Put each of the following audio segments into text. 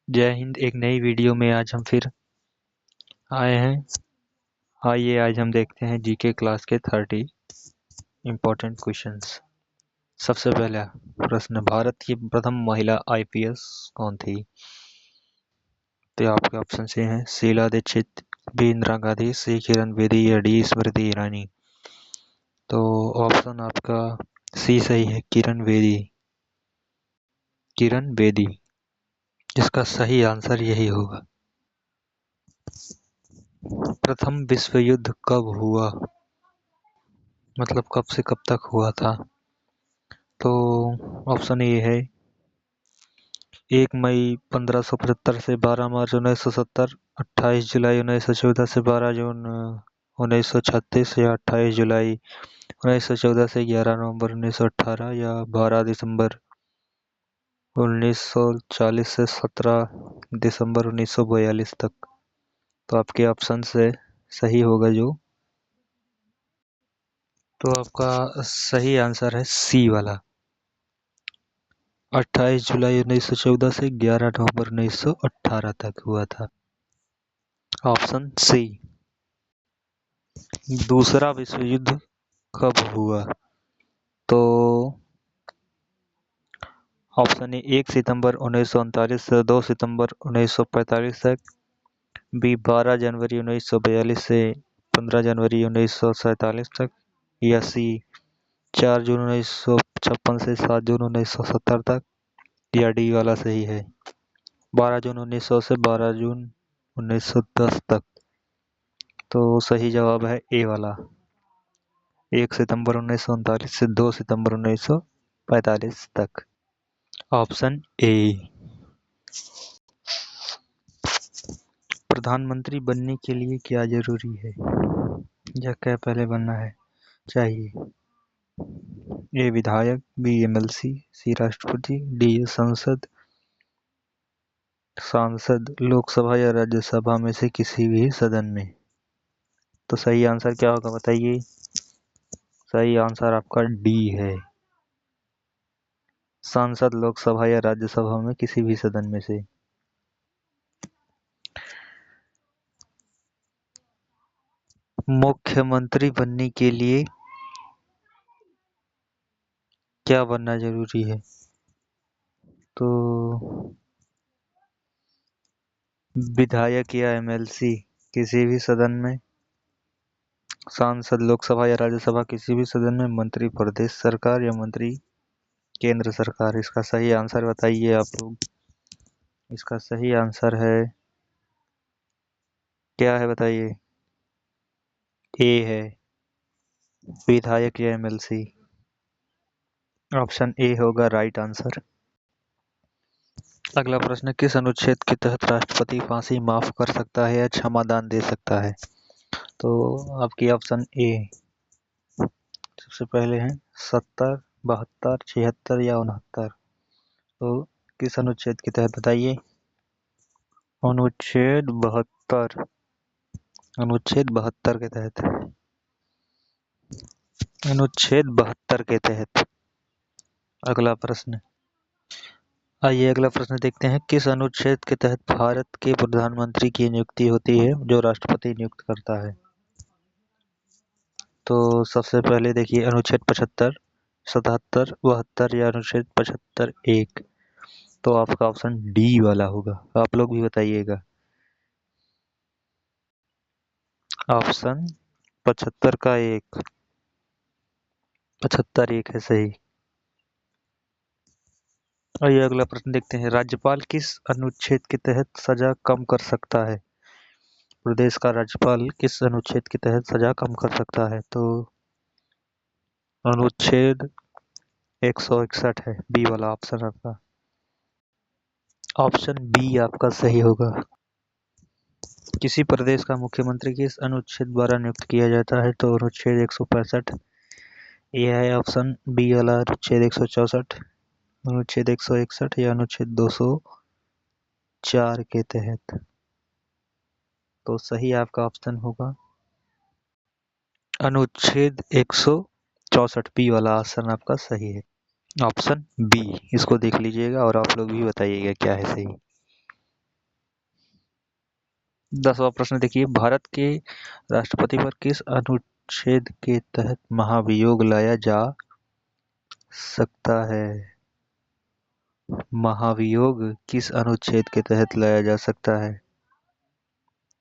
जय हिंद। एक नई वीडियो में आज हम फिर आए हैं। आइए आज हम देखते हैं जीके क्लास के 30 इम्पोर्टेंट क्वेश्चंस। सबसे पहला प्रश्न, भारत की प्रथम महिला आईपीएस कौन थी? तो आपके ऑप्शन से हैं शीला दीक्षित, बी इंदिरा गांधी, सी किरण बेदी या डी स्मृति ईरानी। तो ऑप्शन आपका सी सही है, किरण बेदी। किरण बेदी इसका सही आंसर यही होगा। प्रथम विश्व युद्ध कब हुआ, मतलब कब से कब तक हुआ था? तो ऑप्शन ए है 1 मई 1575 से 12 मार्च 1970, 28 जुलाई 1914 से 12 जून 1936 या 28 जुलाई 1914 से 11 नवंबर 1918 या 12 दिसंबर 1940 से 17 दिसंबर 1942 तक। तो आपके ऑप्शन से सही होगा जो, तो आपका सही आंसर है सी वाला, 28 जुलाई 1914 से 11 नवंबर 1918 तक हुआ था। Option C. दूसरा विश्व युद्ध कब हुआ? तो ऑप्शन ए 1 सितंबर 1939 से 2 सितंबर 1945 तक, बी 12 जनवरी 1942 से 15 जनवरी 1947 तक, या सी 4 जून 1956 से 7 जून 1970 तक, या डी वाला सही है 12 जून 1900 से 12 जून 1910 तक। तो सही जवाब है ए वाला, 1 सितंबर 1939 से 2 सितंबर 1945 तक। Option A. प्रधानमंत्री बनने के लिए क्या जरूरी है या क्या पहले बनना है चाहिए? ए विधायक, बी एमएलसी, सी राष्ट्रपति, डी सांसद लोकसभा या राज्यसभा में से किसी भी सदन में। तो सही आंसर क्या होगा बताइए? सही आंसर आपका डी है, सांसद लोकसभा या राज्यसभा में किसी भी सदन में से। मुख्यमंत्री बनने के लिए क्या बनना जरूरी है? तो विधायक या एमएलसी किसी भी सदन में, सांसद लोकसभा या राज्यसभा किसी भी सदन में, मंत्री प्रदेश सरकार या मंत्री केंद्र सरकार। इसका सही आंसर बताइए आप लोग। इसका सही आंसर है, क्या है बताइए? ए है, विधायक या एमएलसी। ऑप्शन ए होगा राइट आंसर। अगला प्रश्न, किस अनुच्छेद के तहत राष्ट्रपति फांसी माफ कर सकता है या क्षमादान दे सकता है? तो आपकी ऑप्शन ए सबसे पहले है 70, 72, 76 या 69। तो किस अनुच्छेद के तहत बताइए? अनुच्छेद 72। अनुच्छेद 72 के तहत। अनुच्छेद 72 के तहत। अगला प्रश्न, आइए अगला प्रश्न देखते हैं। किस अनुच्छेद के तहत भारत के प्रधानमंत्री की नियुक्ति होती है, जो राष्ट्रपति नियुक्त करता है? तो सबसे पहले देखिए अनुच्छेद 75, 77, 72 या अनुच्छेद 75(1). तो आपका ऑप्शन डी वाला होगा। आप लोग भी बताइएगा। ऑप्शन 75 का 1, 75(1) है सही। आइए अगला प्रश्न देखते हैं। राज्यपाल किस अनुच्छेद के तहत सजा कम कर सकता है? प्रदेश का राज्यपाल किस अनुच्छेद के तहत सजा कम कर सकता है? तो अनुच्छेद 161 है, बी वाला ऑप्शन आपका। ऑप्शन बी आपका सही होगा। किसी प्रदेश का मुख्यमंत्री किस अनुच्छेद द्वारा नियुक्त किया जाता है? तो अनुच्छेद 165। यह है ऑप्शन बी वाला, अनुच्छेद 164, अनुच्छेद 161 या अनुच्छेद 204 के तहत। तो सही आपका ऑप्शन होगा अनुच्छेद 164, बी वाला ऑप्शन आपका सही है। ऑप्शन बी, इसको देख लीजिएगा और आप लोग भी बताइएगा क्या है सही। 10वां प्रश्न देखिए, भारत के राष्ट्रपति पर किस अनुच्छेद के तहत महाभियोग लाया जा सकता है? महाभियोग किस अनुच्छेद के तहत लाया जा सकता है?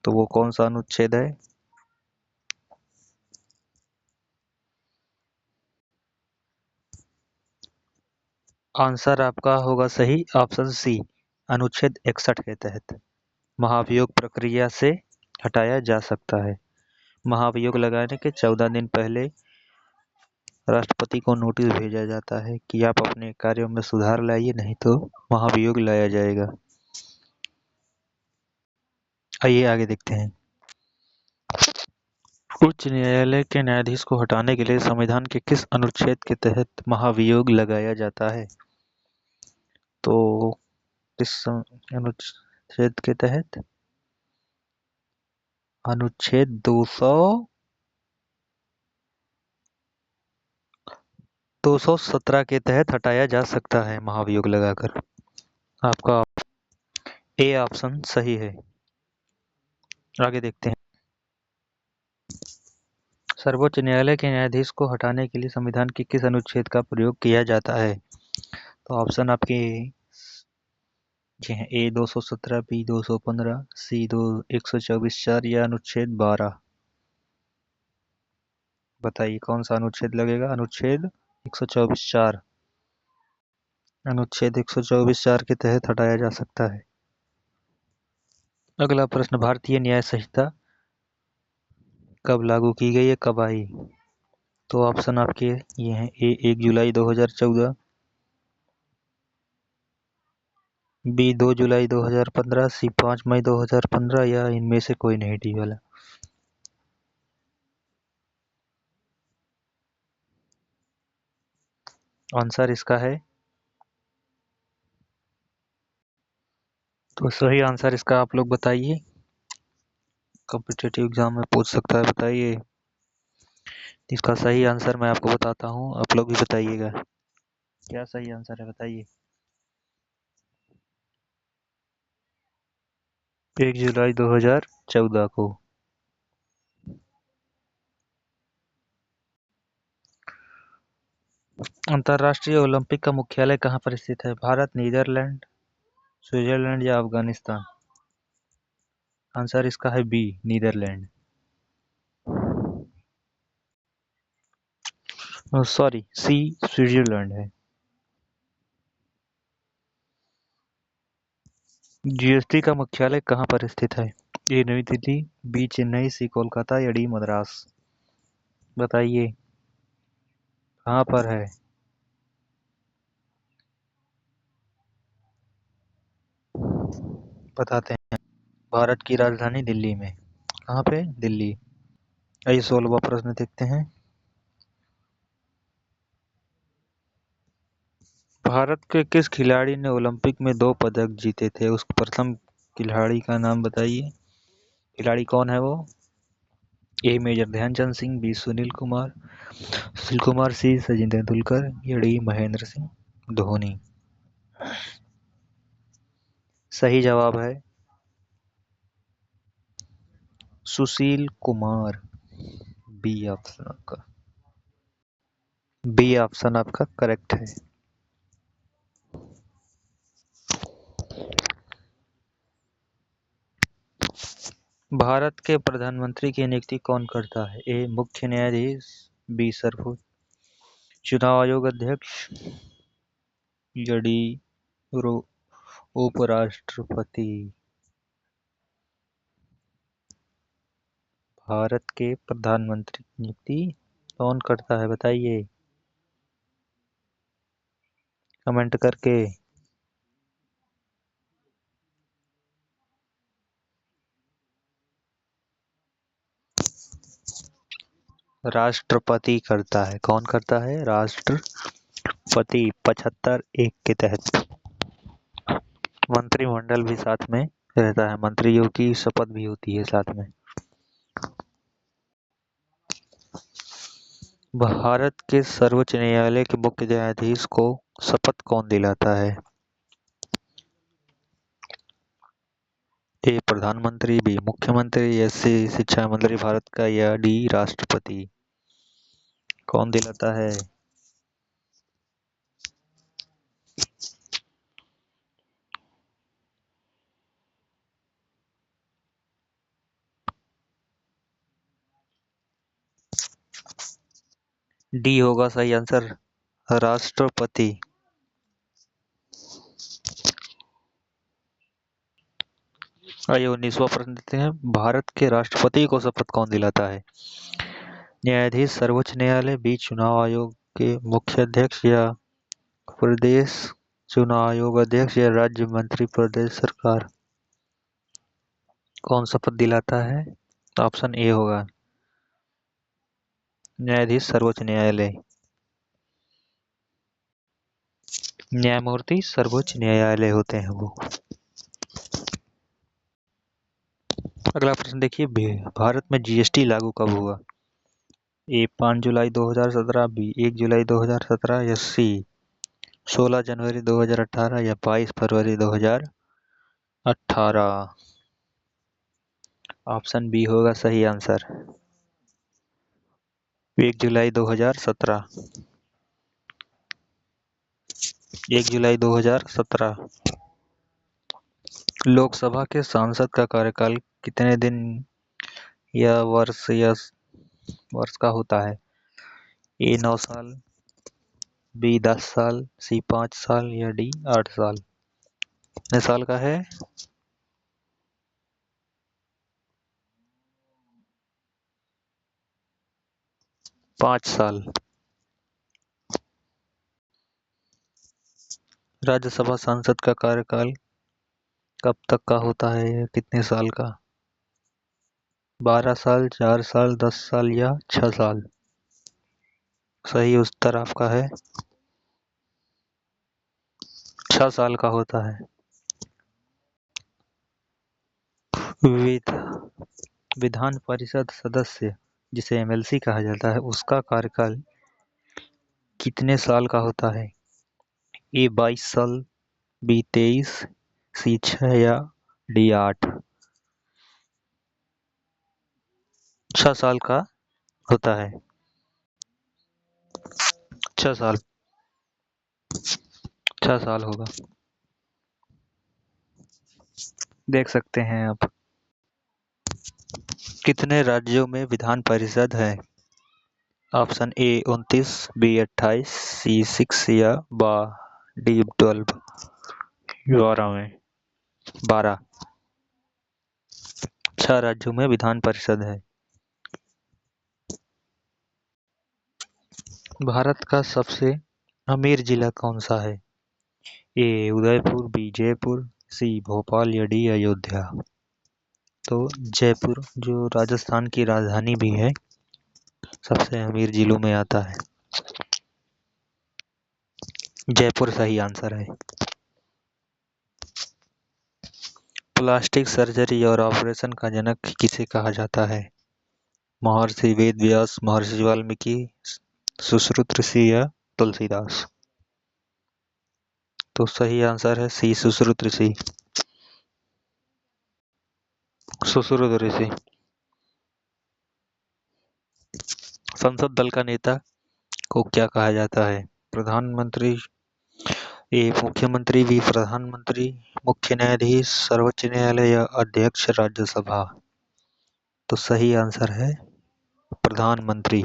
तो वो कौन सा अनुच्छेद है? आंसर आपका होगा सही, ऑप्शन सी, अनुच्छेद 61 के तहत महाभियोग प्रक्रिया से हटाया जा सकता है। महाभियोग लगाने के 14 दिन पहले राष्ट्रपति को नोटिस भेजा जाता है कि आप अपने कार्यों में सुधार लाइए, नहीं तो महाभियोग लाया जाएगा। आइए आगे देखते हैं। उच्च न्यायालय के न्यायाधीश को हटाने के लिए संविधान के किस अनुच्छेद के तहत महाभियोग लगाया जाता है? तो किस अनुच्छेद के तहत? अनुच्छेद 217 के तहत हटाया जा सकता है महाभियोग लगाकर। आपका ए ऑप्शन सही है। आगे देखते हैं। सर्वोच्च न्यायालय के न्यायाधीश को हटाने के लिए संविधान के किस अनुच्छेद का प्रयोग किया जाता है? तो ऑप्शन आपके हैं ए 217, बी 215, सी 124(4) या अनुच्छेद 12। बताइए कौन सा अनुच्छेद लगेगा? अनुच्छेद 124(4). अनुच्छेद 124(4) के तहत हटाया जा सकता है। अगला प्रश्न, भारतीय न्याय संहिता कब लागू की गई है, कब आई? तो ऑप्शन आपके ये हैं ए 1 जुलाई 2014, बी 2 जुलाई 2015, सी 5 मई 2015 या इनमें से कोई नहीं, डी वाला। आंसर इसका है, तो सही आंसर इसका आप लोग बताइए, कॉम्पिटिटिव एग्जाम में पूछ सकता है, बताइए। इसका सही आंसर मैं आपको बताता हूँ, आप लोग भी बताइएगा क्या सही आंसर है, बताइए। 1 जुलाई 2014 को। अंतर्राष्ट्रीय ओलंपिक का मुख्यालय कहाँ पर स्थित है? भारत, नीदरलैंड, स्विट्जरलैंड या अफगानिस्तान? आंसर इसका है बी, नीदरलैंड। सॉरी, सी स्विट्जरलैंड है। जीएसटी का मुख्यालय कहाँ पर स्थित है? ए नई दिल्ली, बी चेन्नई, सी कोलकाता या डी मद्रास? बताइए कहाँ पर है? बताते हैं, भारत की राजधानी दिल्ली में। कहाँ पे? दिल्ली। आइए 16वां प्रश्न देखते हैं। भारत के किस खिलाड़ी ने ओलंपिक में 2 पदक जीते थे? उस प्रथम खिलाड़ी का नाम बताइए। खिलाड़ी कौन है वो? ए मेजर ध्यानचंद सिंह, बी सुशील कुमार, सी सचिन तेंदुलकर या डी महेंद्र सिंह धोनी? सही जवाब है सुशील कुमार, बी ऑप्शन आपका, बी ऑप्शन आपका करेक्ट है। भारत के प्रधानमंत्री की नियुक्ति कौन करता है? ए मुख्य न्यायाधीश, बी सर्वोच्च चुनाव आयोग अध्यक्ष या डी उपराष्ट्रपति? भारत के प्रधानमंत्री की नियुक्ति कौन करता है, बताइए कमेंट करके। राष्ट्रपति करता है। कौन करता है? राष्ट्रपति। 75(1) के तहत मंत्रिमंडल भी साथ में रहता है, मंत्रियों की शपथ भी होती है साथ में। भारत के सर्वोच्च न्यायालय के मुख्य न्यायाधीश को शपथ कौन दिलाता है? ए प्रधानमंत्री, बी मुख्यमंत्री, या सी शिक्षा मंत्री भारत का, या डी राष्ट्रपति। कौन दिलाता है? डी होगा सही आंसर, राष्ट्रपति। आइए 19वां प्रश्न देते हैं। भारत के राष्ट्रपति को शपथ कौन दिलाता है? न्यायाधीश सर्वोच्च न्यायालय, बी चुनाव आयोग के मुख्य अध्यक्ष, या प्रदेश चुनाव आयोग अध्यक्ष, या राज्य मंत्री प्रदेश सरकार। कौन शपथ दिलाता है? ऑप्शन ए होगा न्यायाधीश सर्वोच्च न्यायालय। न्यायमूर्ति सर्वोच्च न्यायालय होते हैं वो। अगला प्रश्न देखिए, भारत में जीएसटी लागू कब हुआ? ए 5 जुलाई 2017, बी 1 जुलाई 2017, या सी 16 जनवरी 2018, या 22 फरवरी 2018। ऑप्शन बी होगा सही आंसर, 1 जुलाई 2017। 1 जुलाई 2017। लोकसभा के सांसद का कार्यकाल कितने दिन या वर्ष का होता है? ए 9 साल, बी 10 साल, सी 5 साल, या डी 8 साल। कितने साल का है? 5 साल। राज्यसभा सांसद का कार्यकाल कब तक का होता है, या कितने साल का? 12 साल, 4 साल, 10 साल, या 6 साल। सही उत्तर आपका है 6 साल का होता है। विध विधान परिषद सदस्य, जिसे एमएलसी कहा जाता है, उसका कार्यकाल कितने साल का होता है? ए 22 साल, बी 23, सी 6, या डी 8। 6 साल का होता है। 6 साल। 6 साल होगा। देख सकते हैं आप। कितने राज्यों में विधान परिषद है? ऑप्शन ए 29, बी 28, सी 6, या डी 12। 12 में 12। 6 राज्यों में विधान परिषद है। भारत का सबसे अमीर जिला कौन सा है? ए उदयपुर, बी जयपुर, सी भोपाल, या डी अयोध्या। तो जयपुर, जो राजस्थान की राजधानी भी है, सबसे अमीर जिलों में आता है। जयपुर सही आंसर है। प्लास्टिक सर्जरी और ऑपरेशन का जनक किसे कहा जाता है? महर्षि वेद व्यास, महर्षि वाल्मीकि, सुश्रुत ऋषि, या तुलसीदास। तो सही आंसर है सी सुश्रुत ऋषि। सुश्रुत ऋषि। संसद दल का नेता को क्या कहा जाता है? प्रधानमंत्री, ए मुख्यमंत्री, बी प्रधानमंत्री, मुख्य न्यायाधीश सर्वोच्च न्यायालय, या अध्यक्ष राज्यसभा। तो सही आंसर है प्रधानमंत्री।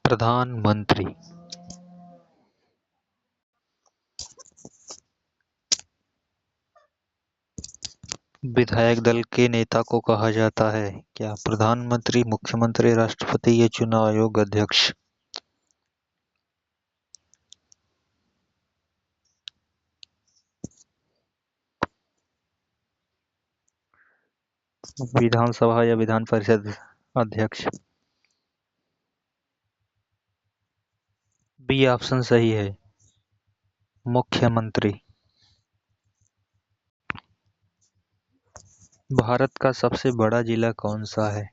प्रधानमंत्री। विधायक दल के नेता को कहा जाता है क्या? प्रधानमंत्री, मुख्यमंत्री, राष्ट्रपति, या चुनाव आयोग अध्यक्ष। विधानसभा या विधान परिषद अध्यक्ष। बी ऑप्शन सही है, मुख्यमंत्री। भारत का सबसे बड़ा जिला कौन सा है?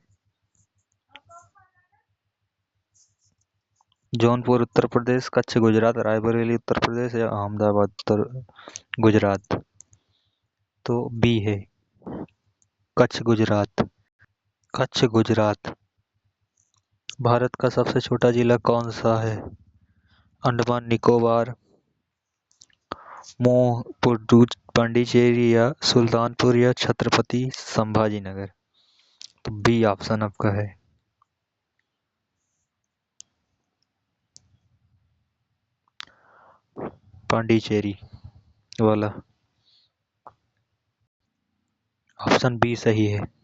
जौनपुर उत्तर प्रदेश, कच्छ गुजरात, रायबरेली उत्तर प्रदेश, या अहमदाबाद उत्तर गुजरात। तो बी है कच्छ गुजरात। कच्छ गुजरात। भारत का सबसे छोटा जिला कौन सा है? अंडमान निकोबार, मोह पांडिचेरी या सुल्तानपुर या छत्रपति संभाजी नगर। तो बी ऑप्शन आपका है। पांडिचेरी वाला। ऑप्शन बी सही है।